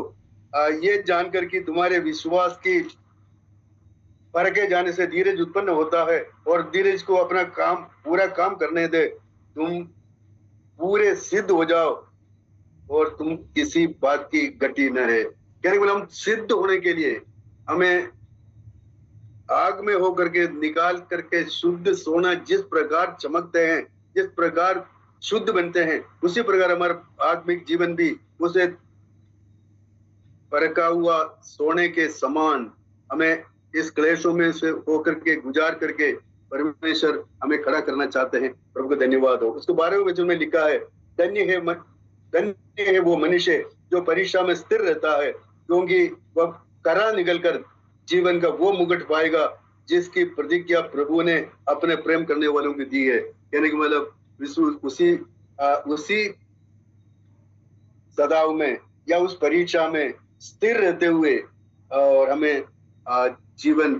ये जानकर कि तुम्हारे विश्वास की परखे जाने से धीरज उत्पन्न होता है, और धीरज को अपना पूरा काम करने दे, तुम पूरे सिद्ध हो जाओ और तुम किसी बात की गति न रहे। कहने को हम सिद्ध होने के लिए हमें आग में होकर के निकाल करके शुद्ध सोना जिस प्रकार चमकते हैं, जिस प्रकार शुद्ध बनते हैं, उसी प्रकार हमारा आत्मिक जीवन भी उसे परखा हुआ सोने के समान हमें इस क्लेशों में से होकर के गुजार करके परमेश्वर हमें खड़ा करना चाहते हैं। प्रभु का धन्यवाद हो। उसके 12वें वचन में लिखा है, धन्य है वो मनुष्य जो परीक्षा में स्थिर रहता है, क्योंकि वह करा निकलकर जीवन का वो मुकुट पाएगा जिसकी प्रतिज्ञा प्रभु ने अपने प्रेम करने वालों को दी है। कहने का मतलब उसी सदाव में या उस परीक्षा में स्थिर रहते हुए और हमें जीवन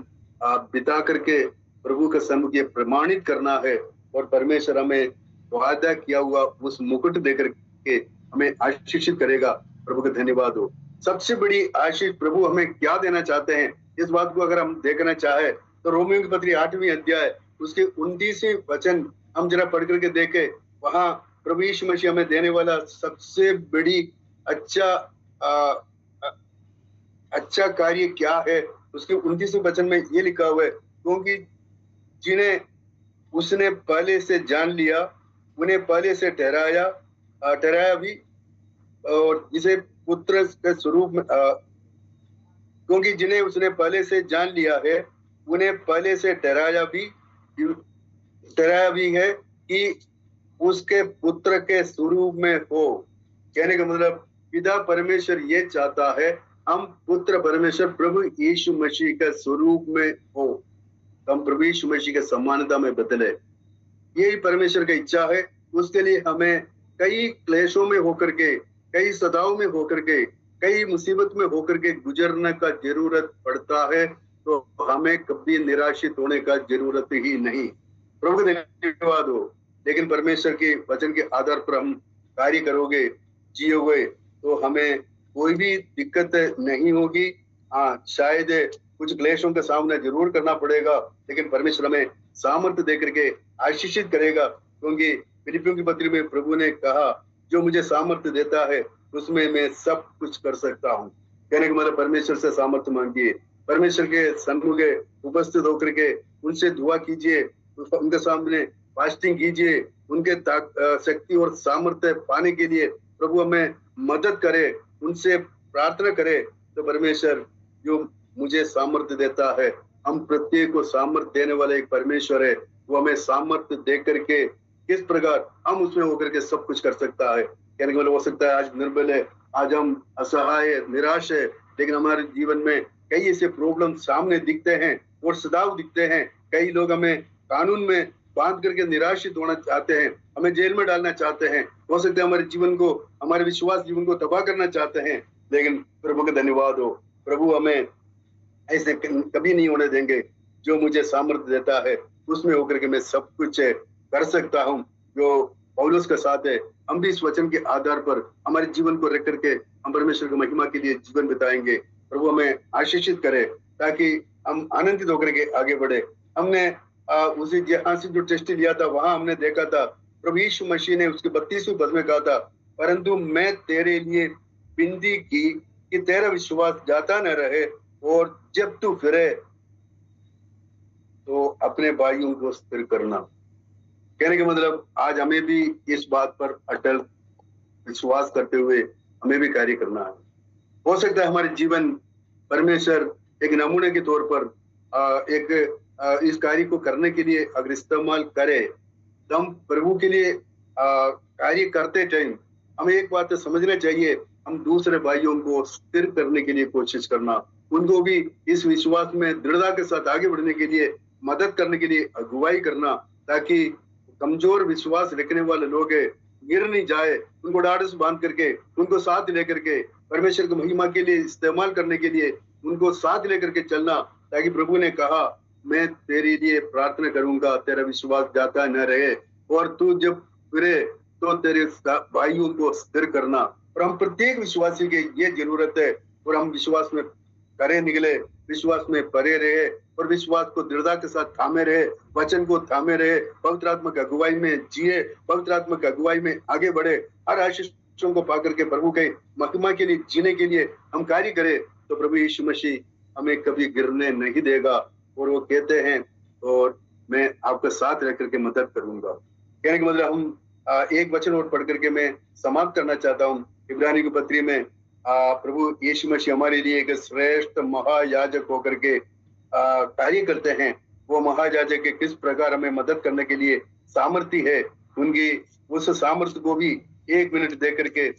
बिता करके प्रभु के सम्मुख ये प्रमाणित करना है, और परमेश्वर हमें वादा किया हुआ उस मुकुट देकर के हमें आशीषित करेगा। प्रभु का धन्यवाद हो। सबसे बड़ी आशीष प्रभु हमें क्या देना चाहते हैं, इस बात को अगर हम देखना चाहे तो रोमियो की पत्री 8वीं अध्याय उसके 29वें वचन हम जरा पढ़ करके देखे, वहां प्रभु यीशु मसीह हमें देने वाला सबसे बड़ी अच्छा कार्य क्या है, उसके 29वें वचन में ये लिखा हुआ है, क्योंकि जिन्हें उसने पहले से जान लिया उन्हें पहले से ठहराया भी, और जिसे पुत्र के स्वरूप में क्योंकि जिन्हें उसने पहले से जान लिया है उन्हें पहले से ठहराया भी है कि उसके पुत्र के स्वरूप में हो। कहने का मतलब पिता परमेश्वर ये चाहता है हम पुत्र परमेश्वर प्रभु यीशु मसीह के स्वरूप में हो। हम प्रभु यीशु मसीह के समानता में बदले। यही परमेश्वर की इच्छा है। उसके लिए हमें कई क्लेशों में होकर के, कई सताओं में होकर के, कई मुसीबत में होकर के गुजरने का जरूरत पड़ता है। तो हमें कभी निराशित होने का जरूरत ही नहीं। प्रभु का धन्यवाद हो। लेकिन परमेश्वर के वचन के आधार पर हम कार्य करोगे, जियोगे, तो हमें कोई भी दिक्कत नहीं होगी। हाँ, शायद कुछ क्लेशों का सामना जरूर करना पड़ेगा, लेकिन परमेश्वर हमें सामर्थ्य देकर के आशीषित करेगा। क्योंकि फिलिपियों की पत्री में प्रभु ने कहा, जो मुझे सामर्थ्य देता है उसमें मैं सब कुछ कर सकता हूँ। कहने का मतलब परमेश्वर से सामर्थ्य मांगिए, परमेश्वर के सन्मुख उपस्थित होकर के उनसे दुआ कीजिए, उनके सामने फास्टिंग कीजिए, उनके शक्ति और सामर्थ्य पाने के लिए प्रभु हमें मदद करे, उनसे प्रार्थना करे। तो परमेश्वर जो मुझे सामर्थ्य देता है, हम प्रत्येक को सामर्थ्य देने वाला एक परमेश्वर है, वो हमें सामर्थ्य दे करके किस प्रकार हम उसमें होकर के सब कुछ कर सकता है। कहने का मतलब हो सकता है आज निर्बल है, आज हम असहाय, निराश है, लेकिन हमारे जीवन में कई ऐसे प्रॉब्लम सामने दिखते हैं और सदाव दिखते हैं। कई लोग हमें कानून में बांध करके निराशित होना चाहते हैं, हमें जेल में डालना चाहते हैं, हो सकता है हमारे जीवन को, हमारे विश्वास जीवन को तबाह करना चाहते हैं। लेकिन प्रभु का धन्यवाद हो, प्रभु हमें ऐसे कभी नहीं होने देंगे। जो मुझे सामर्थ्य देता है उसमें होकर के मैं सब कुछ कर सकता हूँ। जो पौलुस के साथ है, हम भी इस वचन के आधार पर हमारे जीवन को रख करके हम परमेश्वर की महिमा के लिए जीवन बिताएंगे। प्रभु हमें आशीषित करे ताकि हम आनंदित होकर के आगे बढ़े। हमने उसी जहां से जो टेस्ट लिया था वहां हमने देखा था प्रभु यीशु मसीह ने उसके 32वें पद में कहा था, परंतु मैं तेरे लिए विनती की कि तेरा विश्वास जाता न रहे, और जब तू फिरे तो अपने भाइयों को स्थिर करना। कहने का मतलब आज हमें भी इस बात पर अटल विश्वास करते हुए हमें भी कार्य करना है। हो सकता है हमारे जीवन परमेश्वर एक नमूने के तौर पर इस कार्य को करने के लिए अगर इस्तेमाल करे, तो हम प्रभु के लिए कार्य करते टाइम हमें एक बात तो समझना चाहिए, हम दूसरे भाइयों को स्थिर करने के लिए कोशिश करना, उनको भी इस विश्वास में दृढ़ता के साथ आगे बढ़ने के लिए मदद करने के लिए अगुवाई करना, ताकि कमजोर विश्वास रखने वाले लोग गिर नहीं जाए, उनको ढाढ़स बांध करके, उनको साथ लेकर के परमेश्वर की महिमा के लिए इस्तेमाल करने के लिए उनको साथ लेकर के चलना। ताकि प्रभु ने कहा, मैं तेरे लिए प्रार्थना करूंगा, तेरा विश्वास जाता न रहे, और तू जब फिरे तो तेरे भाइयों को स्थिर करना। और हम प्रत्येक विश्वासी के ये जरूरत है, और हम विश्वास में करे निकले, विश्वास में परे रहे, और विश्वास को दृढ़ता के साथ थामे रहे, वचन को थामे रहे, पवित्र आत्मा की अगुवाई में जिए, पवित्र आत्मा की अगुवाई में आगे बढ़े, हर आशीषों को पाकर के प्रभु के महिमा के लिए जीने के लिए हम कार्य करें। तो प्रभु यीशु मसीह हमें कभी गिरने नहीं देगा, और वो कहते हैं, और मैं आपका साथ रह करके मदद करूंगा। कहने का मतलब हम एक वचन और पढ़ करके मैं समाप्त करना चाहता हूँ। इब्रानी की पत्री में प्रभु यीशु मसीह हमारे लिए एक श्रेष्ठ महायाजक होकर के कार्य करते हैं। वो महायाजक के किस प्रकार हमें मदद करने के लिए सामर्थ्य है, उनकी उस सामर्थ्य को भी एक मिनट दे करके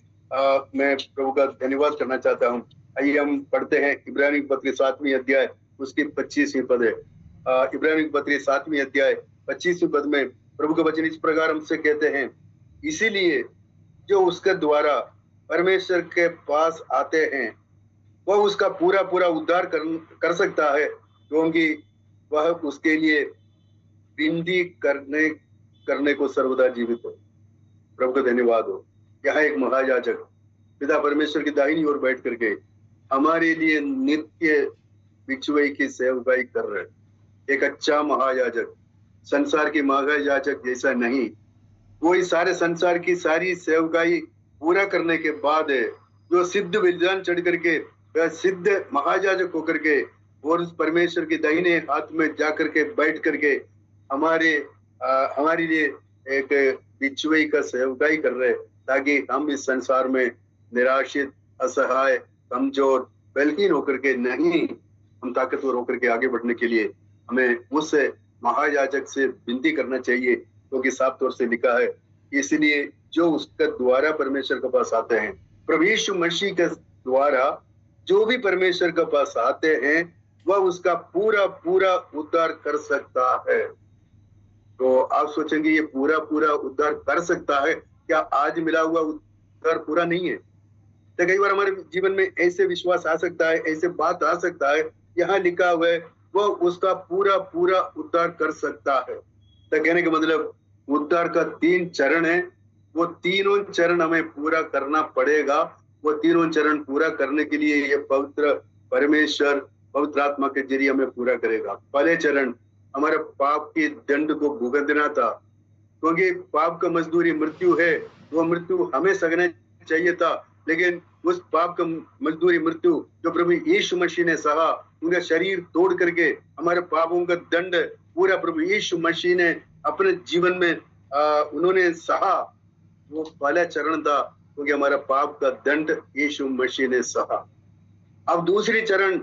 मैं प्रभु का धन्यवाद करना चाहता हूँ। आइए हम पढ़ते हैं इब्रानी की पत्री 7वीं अध्याय उसकी 25वीं पद है। इब्रानी की पत्री 7वीं अध्याय 25वीं पद में प्रभु का वचन इस प्रकार हमसे कहते हैं, इसीलिए जो उसके द्वारा परमेश्वर के पास आते हैं वह उसका पूरा पूरा उद्धार कर सकता है, क्योंकि वह उसके लिए विनती करने को सर्वदा जीवित हो। प्रभु का धन्यवाद हो। यहाँ एक महायाजक पिता परमेश्वर की दाहिनी ओर बैठ करके हमारे लिए नित्य बिछुआई की सेवकाई कर रहे, एक अच्छा महायाजक, संसार की महायाजक जैसा नहीं, वो इस सारे संसार की सारी सेवकाई पूरा करने के बाद है जो सिद्ध विद्वान चढ़ करके वह सिद्ध महायाजक होकर के और उस परमेश्वर के दाहिने हाथ में जाकर के बैठ करके हमारे लिए एक बिछुआई का सेवकाई कर रहे, ताकि हम इस संसार में निराशित, असहाय, कमजोर, बलहीन होकर के नहीं, हम ताकतवर होकर के आगे बढ़ने के लिए हमें उस महायाजक से विनती करना चाहिए, क्योंकि साफ तौर से लिखा है, इसलिए जो उसके द्वारा परमेश्वर के पास आते हैं, प्रभु यीशु मसीह के द्वारा जो भी परमेश्वर के पास आते हैं वह उसका पूरा पूरा उद्धार कर सकता है। तो आप सोचेंगे ये पूरा पूरा उद्धार कर सकता है, क्या आज मिला हुआ उद्धार पूरा नहीं है? तो कई बार हमारे जीवन में ऐसे विश्वास आ सकता है, ऐसे बात आ सकता है, यहाँ लिखा हुआ है वह उसका पूरा पूरा उद्धार कर सकता है। तो कहने का मतलब उद्धार का 3 चरण है, वो तीनों चरण हमें पूरा करना पड़ेगा। वो तीनों चरण पूरा करने के लिए ये पवित्र परमेश्वर पवित्र आत्मा के जरिए हमें पूरा करेगा। पहले चरण हमारे पाप के दंड को भुगतना था, क्योंकि पाप का मजदूरी मृत्यु है। वो मृत्यु हमें सगना चाहिए था, लेकिन उस पाप का मजदूरी मृत्यु जो प्रभु यीशु मसीह ने सहा, उनका शरीर तोड़ करके हमारे पापों का दंड पूरा प्रभु यीशु मसीह ने अपने जीवन में उन्होंने सहा। वो पहला चरण था, क्योंकि हमारा पाप का दंड यीशु मसीह ने सहा। अब दूसरी चरण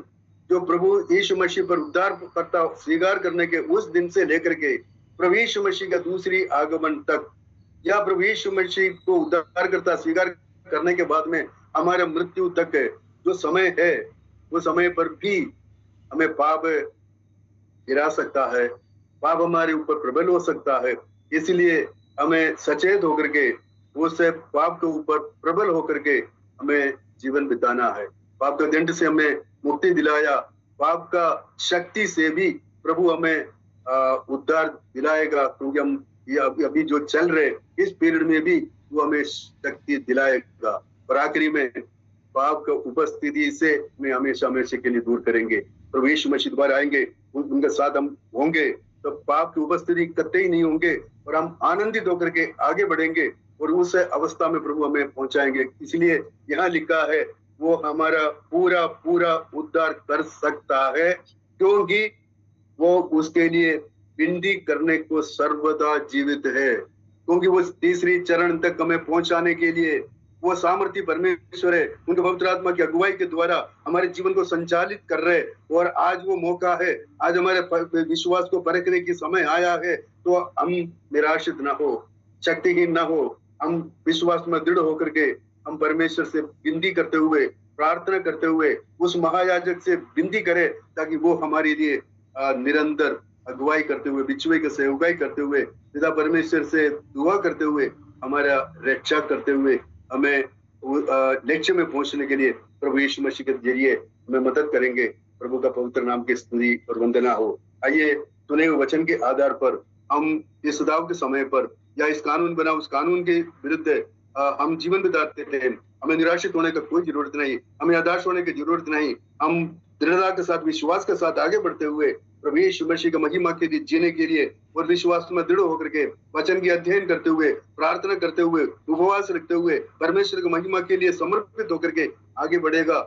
जो प्रभु यीशु मसीह पर उद्धार करता स्वीकार करने के उस दिन से लेकर के प्रभु यीशु मसीह का दूसरी आगमन तक, या प्रभु यीशु मसीह को उद्धार करता स्वीकार करने के बाद में हमारे मृत्यु तक जो समय है, वो समय पर भी हमें पाप गिरा सकता है, पाप हमारे ऊपर प्रबल हो सकता है। इसलिए हमें सचेत होकर के उस पाप के ऊपर प्रबल होकर के हमें जीवन बिताना है। पाप के दंड से हमें मुक्ति दिलाया, पाप का शक्ति से भी प्रभु हमें उद्धार दिलाएगा, क्योंकि हम ये अभी जो चल रहे इस पीरियड में भी वो हमें शक्ति दिलाएगा। और आखिरी में पाप का उपस्थिति से हमें हमेशा हमेशा के लिए दूर करेंगे। प्रभु यीशु मसीह दोबारा आएंगे, उनके साथ हम होंगे, तो पाप की उपस्थिति कतई नहीं होंगे और हम आनंदित होकर के आगे बढ़ेंगे और उस अवस्था में प्रभु हमें पहुंचाएंगे। इसलिए यहाँ लिखा है वो हमारा पूरा पूरा उद्धार कर सकता है, क्योंकि वो उसके लिए विनती करने को सर्वदा जीवित है। क्योंकि वो तीसरी चरण तक हमें पहुंचाने के लिए वो सामर्थी परमेश्वर है, उनके पवित्र आत्मा की अगुवाई के द्वारा हमारे जीवन को संचालित कर रहे। और आज वो मौका है, आज हमारे विश्वास को परखने की समय आया है। तो हम निराशित ना हो, शक्तिहीन ना हो, हम विश्वास में दृढ़ होकर के हम परमेश्वर से विनती करते हुए, प्रार्थना करते हुए उस महायाजक से विनती करें, ताकि वो हमारे लिए निरंतर अगुवाई करते हुए, बिचवे की सेवकाई करते हुए, पिता परमेश्वर से दुआ करते हुए, हमारा रक्षा करते हुए हमें लक्ष्य में पहुंचने के लिए प्रभु यीशु मसीह के जरिए हमें मदद करेंगे। प्रभु का पवित्र नाम की स्तुति और वंदना हो। आइए सुने हुए वचन के आधार पर हम इस सुधाव के समय पर या इस कानून बना उस कानून के विरुद्ध हम जीवन बिताते थे। हमें निराशित होने का कोई जरूरत नहीं, हमें हताश होने की जरूरत नहीं। हम दृढ़ता के साथ, विश्वास के साथ आगे बढ़ते हुए प्रभु यीशु मसीह का महिमा के लिए जीने के लिए और विश्वास में दृढ़ होकर के वचन की अध्ययन करते हुए, प्रार्थना करते हुए, उपवास रखते हुए, परमेश्वर की महिमा के लिए समर्पित होकर के आगे बढ़ेगा,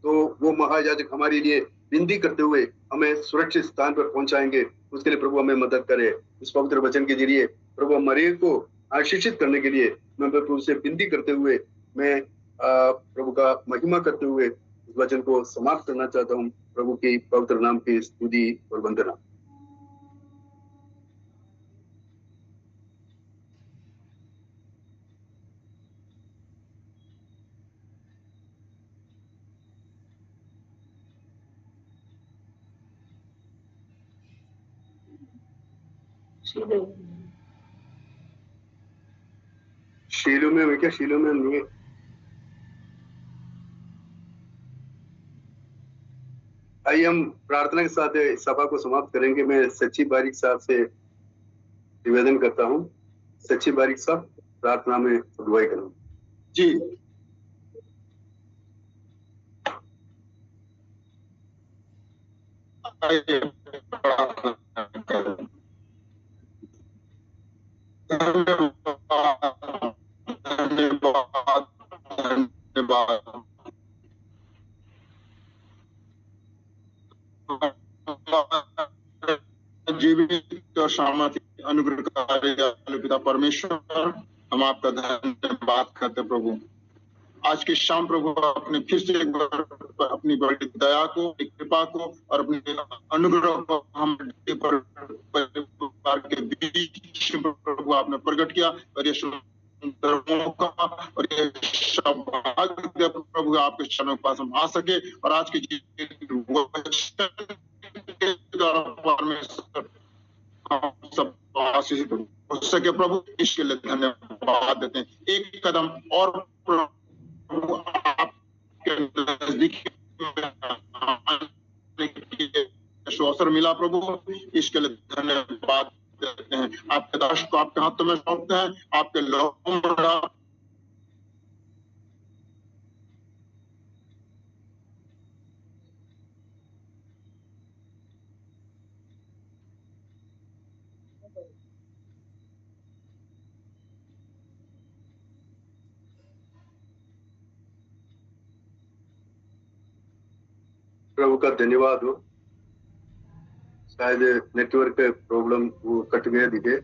तो वो महायाजक हमारे लिए विनती करते हुए हमें सुरक्षित स्थान पर पहुंचाएंगे। उसके लिए प्रभु हमें मदद करे। इस पवित्र वचन के जरिए प्रभु हमारे को आशीषित करने के लिए मैं प्रभु से विनती करते हुए, मैं प्रभु का महिमा करते हुए इस वचन को समाप्त करना चाहता हूँ। प्रभु के पवित्र नाम की स्तुति और वंदना। शीलो में हमें क्या, शीलो में नहीं है। आइए हम प्रार्थना के साथ सभा को समाप्त करेंगे। मैं सच्ची बारिक साहब से निवेदन करता हूँ, सच्ची बारिक साहब प्रार्थना में अगुवाई करूँ। जी, जीवित और सामर्थ्य अनुग्रहकारी पिता परमेश्वर, हम आपका धन्यवाद करते प्रभु। आज की शाम प्रभु अपने फिर से एक बार अपनी बड़ी दया को, कृपा को और अपने अनुग्रह को हम परिवार के बीच प्रभु आपने प्रकट किया। और ये सुंदर मौका और ये सौभाग्य प्रभु आपके चरणों के पास हम आ सके और आज की वचन के द्वारा परमेश्वर हम सब आशीष हो सके प्रभु, इसके लिए धन्यवाद देते हैं। एक कदम और प्रभु आपके नजदीक अवसर मिला प्रभु, इसके लिए धन्यवाद देते हैं। आपके दास को आपके हाथों में सौंपते हैं, आपके लोगों में प्रभु का धन्यवाद हो। शायद नेटवर्क प्रॉब्लम वो कट गया दिखे।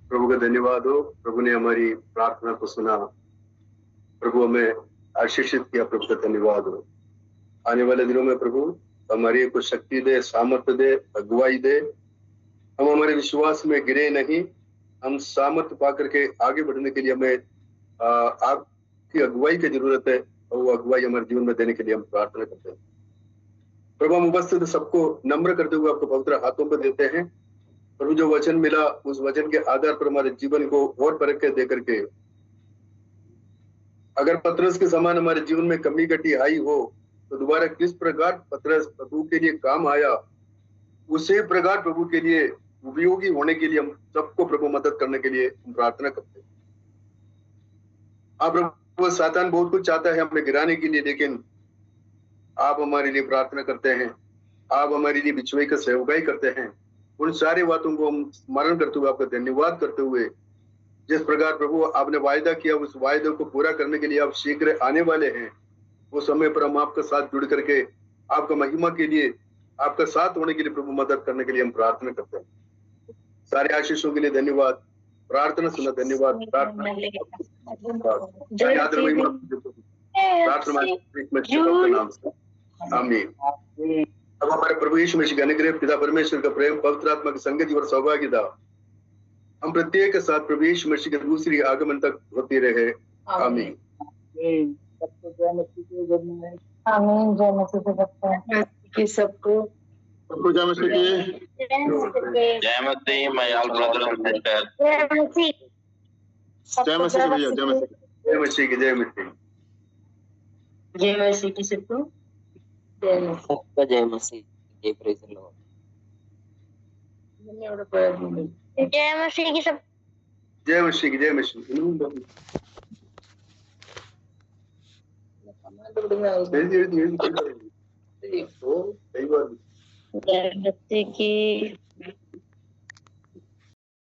प्रभु का धन्यवाद हो, प्रभु ने हमारी प्रार्थना को सुना, प्रभु हमें आशीषित किया। प्रभु का धन्यवाद हो। आने वाले दिनों में प्रभु हमारी को शक्ति दे, सामर्थ्य दे, अगुवाई दे। हम हमारे विश्वास में गिरे नहीं, हम सामर्थ्य पा करके आगे बढ़ने के लिए हमें आपकी अगुवाई की जरूरत है, और वो अगुवाई हमारे जीवन में देने के लिए हम प्रार्थना करते हैं। प्रभु हम उपस्थित सबको नम्र करते हुए आपको पवित्र हाथों पर देते हैं। प्रभु जो वचन मिला, उस वचन के आधार पर हमारे जीवन को और परख के दे करके, अगर पतरस के समान हमारे जीवन में कमी कटी आई हो, तो दोबारा किस प्रकार पतरस प्रभु के लिए काम आया, उसी प्रकार प्रभु के लिए उपयोगी होने के लिए हम सबको प्रभु मदद करने के लिए हम प्रार्थना करते हैं। आप प्रभु सातान बहुत कुछ चाहता है हमें गिराने के लिए, लेकिन आप हमारे लिए प्रार्थना करते हैं, आप हमारे लिए बिछुआई का सेवकाई करते हैं। उन सारी बातों को हम स्मरण करते हुए आपका धन्यवाद करते हुए, जिस प्रकार प्रभु आपने वायदा किया, उस वायदे को पूरा करने के लिए आप शीघ्र आने वाले हैं। उस समय पर हम आपके साथ जुड़ करके आपका महिमा के लिए, आपका साथ होने के लिए प्रभु मदद करने के लिए हम प्रार्थना करते हैं। सारे आशीषों के लिए धन्यवाद, प्रार्थना सुना धन्यवाद, प्रार्थना नाम से आमीन। अब हमारे प्रभु यीशु मसीह का अनुग्रह, पिता परमेश्वर का प्रेम, पवित्र आत्मा की संगति और सहभागिता हम प्रत्येक के साथ प्रभु यीशु मसीह के दूसरी आगमन तक होती रहे। आमीन। आमीन। जय मसीह सबको, जय मसीह जय मसीह। मैं ऑल ब्रदर एंड सिस्टर, जय मसीह। जय मसीह भैया, जय मसीह, जय मसीह की जय मसीह, जय मसीह की सबको, जय मसीह, जय मसीह, जय प्रेज द लॉर्ड, जय मसीह की सब, जय मसीह की जय मसीह। जय मसीह की